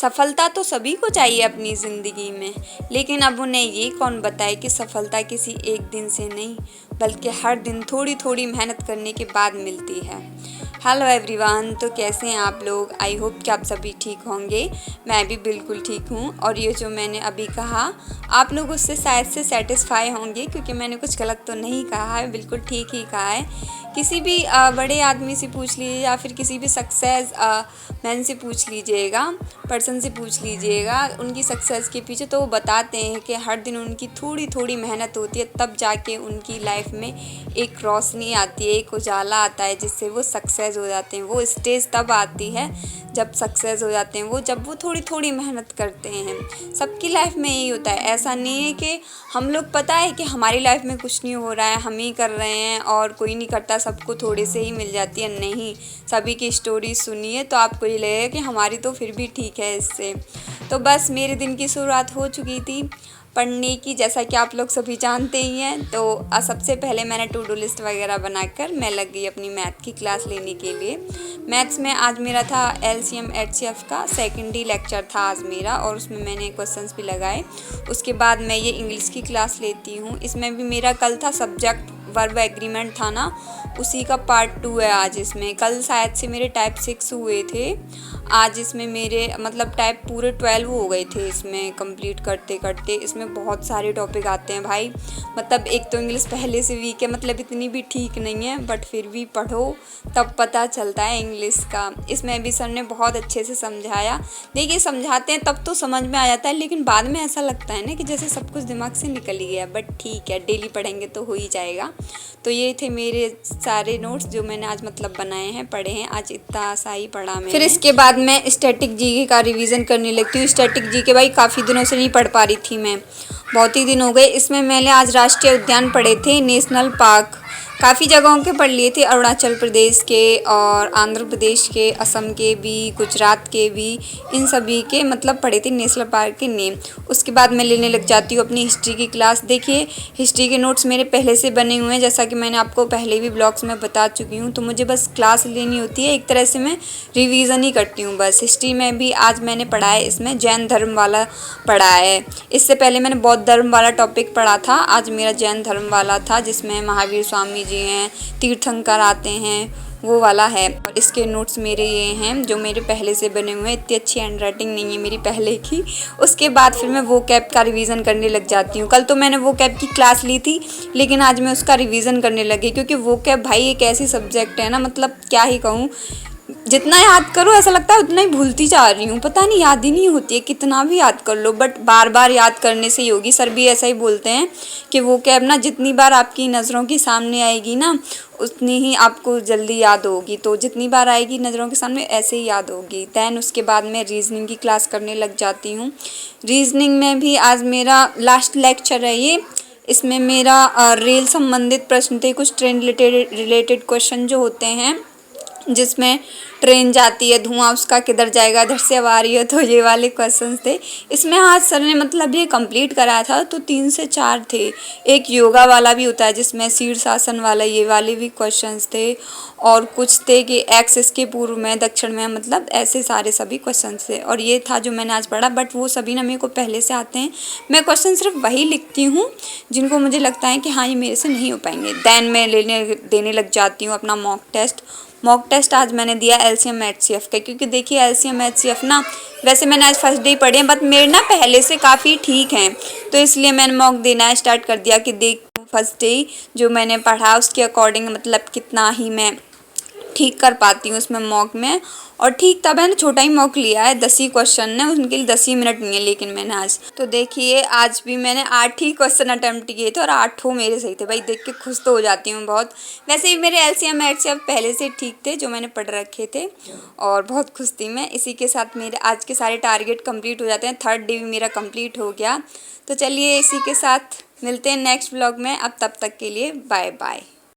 सफलता तो सभी को चाहिए अपनी ज़िंदगी में, लेकिन अब उन्हें ये कौन बताए कि सफलता किसी एक दिन से नहीं बल्कि हर दिन थोड़ी थोड़ी मेहनत करने के बाद मिलती है। हेलो एवरीवन, तो कैसे हैं आप लोग? आई होप कि आप सभी ठीक होंगे। मैं भी बिल्कुल ठीक हूँ और ये जो मैंने अभी कहा आप लोग उससे शायद से सेटिस्फाई होंगे, क्योंकि मैंने कुछ गलत तो नहीं कहा है, बिल्कुल ठीक ही कहा है। किसी भी बड़े आदमी से पूछ लीजिए या फिर किसी भी सक्सेस मैन से पूछ लीजिएगा, पर्सन से पूछ लीजिएगा उनकी सक्सेस के पीछे, तो वो बताते हैं कि हर दिन उनकी थोड़ी थोड़ी मेहनत होती है, तब जाके उनकी लाइफ में एक रोशनी आती है, एक उजाला आता है, जिससे वो सक्सेस हो जाते हैं। वो स्टेज तब आती है जब सक्सेस हो जाते हैं, जब वो थोड़ी थोड़ी मेहनत करते हैं। सबकी लाइफ में यही होता है। ऐसा नहीं है कि हम लोग पता है कि हमारी लाइफ में कुछ नहीं हो रहा है, हम ही कर रहे हैं और कोई नहीं करता, सबको थोड़े से ही मिल जाती है। नहीं, सभी की स्टोरी सुनिए तो आपको ये लगेगा कि हमारी तो फिर भी ठीक है इससे। तो बस मेरे दिन की शुरुआत हो चुकी थी पढ़ने की, जैसा कि आप लोग सभी जानते ही हैं। तो सबसे पहले मैंने टू डू लिस्ट वगैरह बनाकर मैं लग गई अपनी मैथ की क्लास लेने के लिए। मैथ्स में आज मेरा था LCM HCF का सेकेंड ही लेक्चर था आज मेरा, और उसमें मैंने क्वेश्चंस भी लगाए। उसके बाद मैं ये इंग्लिश की क्लास लेती हूँ। इसमें भी मेरा कल था सब्जेक्ट वर्ब एग्रीमेंट था ना, उसी का पार्ट 2 है आज इसमें। कल शायद से मेरे टाइप 6 हुए थे, आज इसमें मेरे मतलब टाइप पूरे 12 हो गए थे इसमें कंप्लीट करते करते। इसमें बहुत सारे टॉपिक आते हैं भाई, मतलब एक तो इंग्लिश पहले से वीक है, मतलब इतनी भी ठीक नहीं है, बट फिर भी पढ़ो तब पता चलता है इंग्लिश का। इसमें भी सर ने बहुत अच्छे से समझाया। देखिए, समझाते हैं तब तो समझ में आ जाता है, लेकिन बाद में ऐसा लगता है ना कि जैसे सब कुछ दिमाग से निकल ही गया, बट ठीक है, डेली पढ़ेंगे तो हो ही जाएगा। तो ये थे मेरे सारे नोट्स जो मैंने आज मतलब बनाए हैं, पढ़े हैं आज, इतना सा ही पढ़ा मैंने। फिर इसके बाद मैं स्टैटिक जीके का रिवीजन करने लगती हूँ। स्टैटिक जीके भाई काफ़ी दिनों से नहीं पढ़ पा रही थी मैं, बहुत ही दिन हो गए। इसमें मैंने आज राष्ट्रीय उद्यान पढ़े थे, नेशनल पार्क काफ़ी जगहों के पढ़ लिए थे, अरुणाचल प्रदेश के और आंध्र प्रदेश के, असम के भी, गुजरात के भी, इन सभी के मतलब पढ़े थे नेशनल पार्क के नेम। उसके बाद मैं लेने लग जाती हूँ अपनी हिस्ट्री की क्लास। देखिए, हिस्ट्री के नोट्स मेरे पहले से बने हुए हैं, जैसा कि मैंने आपको पहले भी ब्लॉग्स में बता चुकी हूँ। तो मुझे बस क्लास लेनी होती है, एक तरह से मैं रिवीजन ही करती हूँ बस। हिस्ट्री में भी आज मैंने पढ़ा है, इसमें जैन धर्म वाला पढ़ा है। इससे पहले मैंने बौद्ध धर्म वाला टॉपिक पढ़ा था, आज मेरा जैन धर्म वाला था, जिसमें महावीर स्वामी जी हैं, तीर्थंकर आते हैं, वो वाला है। और इसके नोट्स मेरे ये हैं जो मेरे पहले से बने हुए हैं। इतनी अच्छी हैंड राइटिंग नहीं है मेरी पहले की। उसके बाद फिर मैं वो कैब का रिवीजन करने लग जाती हूँ। कल तो मैंने वो कैब की क्लास ली थी, लेकिन आज मैं उसका रिवीजन करने लगी, क्योंकि वो कैब भाई एक ऐसी सब्जेक्ट है ना, मतलब क्या ही कहूँ, जितना याद करो ऐसा लगता है उतना ही भूलती जा रही हूँ। पता नहीं, याद ही नहीं होती है, कितना भी याद कर लो, बट बार बार याद करने से ही होगी। सर भी ऐसा ही बोलते हैं कि वो कैब ना जितनी बार आपकी नज़रों के सामने आएगी ना, उतनी ही आपको जल्दी याद होगी। तो जितनी बार आएगी नज़रों के सामने, ऐसे ही याद होगी। दैन उसके बाद मैं रीजनिंग की क्लास करने लग जाती हूँ। रीजनिंग में भी आज मेरा लास्ट लेक्चर है ये। इसमें मेरा रेल संबंधित प्रश्न थे, कुछ ट्रेन रिलेटेड क्वेश्चन जो होते हैं, जिसमें ट्रेन जाती है, धुआं उसका किधर जाएगा, इधर से अब आ रही है, तो ये वाले क्वेश्चंस थे। इसमें आज सर ने मतलब ये कंप्लीट कराया था, तो 3 से 4 थे। एक योगा वाला भी होता है जिसमें शीर्षासन वाला, ये वाले भी क्वेश्चंस थे। और कुछ थे कि एक्स इसके पूर्व में, दक्षिण में, मतलब ऐसे सारे सभी क्वेश्चंस थे। और ये था जो मैंने आज पढ़ा, बट वो सभी ना मेरे को पहले से आते हैं। मैं क्वेश्चन सिर्फ वही लिखती हूँ जिनको मुझे लगता है कि हाँ ये मेरे से नहीं हो पाएंगे। दैन मैं देने लग जाती हूँ अपना मॉक टेस्ट। मॉक टेस्ट आज मैंने दिया LCM HCF का, क्योंकि देखिए LCM HCF ना, वैसे मैंने आज फर्स्ट डे पढ़े हैं, बट मेरे ना पहले से काफ़ी ठीक हैं, तो इसलिए मैंने मॉक देना स्टार्ट कर दिया कि देख फर्स्ट डे जो मैंने पढ़ा उसके अकॉर्डिंग मतलब कितना ही मैं ठीक कर पाती हूँ उसमें मॉक में। और ठीक तब है ना, छोटा ही मॉक लिया है, 10 ही क्वेश्चन है, उनके लिए 10 ही मिनट नहीं है, लेकिन मैंने आज तो देखिए आज भी मैंने 8 ही क्वेश्चन अटैम्प्ट किए थे और 8 मेरे सही थे। भाई देख के खुश तो हो जाती हूँ बहुत। वैसे भी मेरे LCM HCF पहले से ठीक थे जो मैंने पढ़ रखे थे, और बहुत खुश थी मैं। इसी के साथ मेरे आज के सारे टारगेट कंप्लीट हो जाते हैं। 3rd डे भी मेरा कंप्लीट हो गया। तो चलिए इसी के साथ मिलते हैं नेक्स्ट व्लॉग में। अब तब तक के लिए बाय बाय।